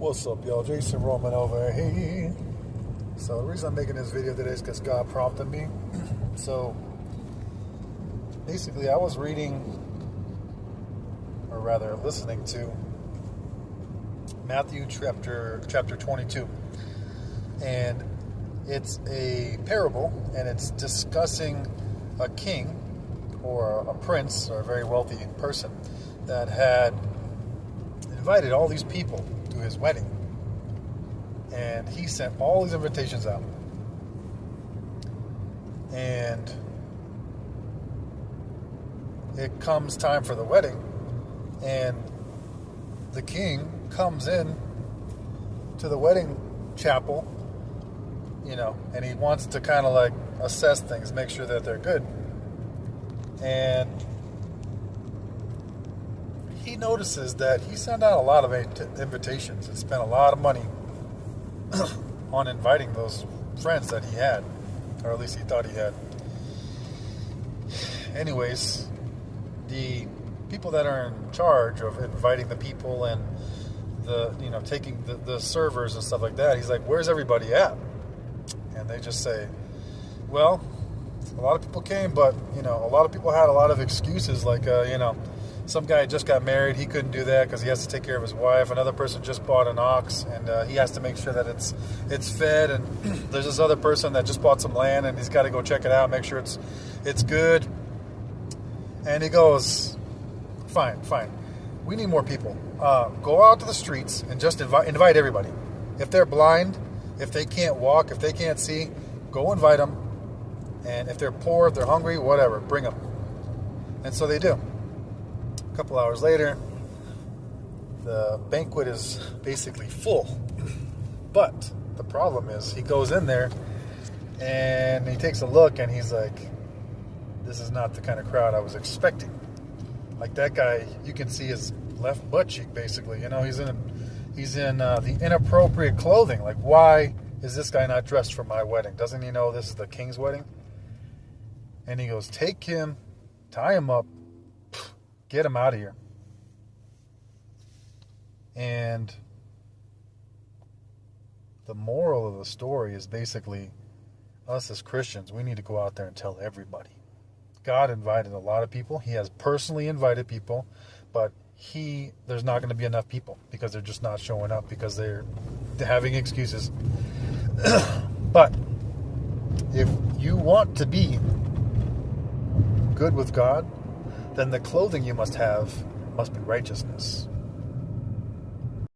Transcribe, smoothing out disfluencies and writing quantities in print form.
What's up, y'all? Jason Roman over here. So the reason I'm making this video today is because God prompted me. So basically I was reading, or rather listening to Matthew chapter 22. And it's a parable, and it's discussing a king or a prince or a very wealthy person that had invited all these people to his wedding, and he sent all these invitations out, and it comes time for the wedding, and the king comes in to the wedding chapel, and he wants to kind of like assess things, make sure that they're good. And he notices that he sent out a lot of invitations and spent a lot of money on inviting those friends that he had, or at least he thought he had. Anyways, the people that are in charge of inviting the people and taking the servers and stuff like that, he's like, where's everybody at? And they just say, well, a lot of people came, but a lot of people had a lot of excuses, like some guy just got married, he couldn't do that because he has to take care of his wife. Another person just bought an ox, and he has to make sure that it's fed. And there's this other person that just bought some land, and he's got to go check it out, make sure it's good. And he goes, fine, we need more people. Go out to the streets and just invite everybody. If they're blind, if they can't walk, if they can't see, go invite them. And if they're poor, if they're hungry, whatever, bring them. And so they do. A couple hours later, the banquet is basically full. But the problem is, he goes in there and he takes a look, and he's like, this is not the kind of crowd I was expecting. Like, that guy, you can see his left butt cheek, basically. He's in the inappropriate clothing. Like, why is this guy not dressed for my wedding? Doesn't he know this is the king's wedding? And he goes, take him, tie him up, get him out of here. And the moral of the story is basically, us as Christians, we need to go out there and tell everybody. God invited a lot of people. He has personally invited people, but there's not going to be enough people because they're just not showing up because they're having excuses. But if you want to be good with God, then the clothing you must have must be righteousness.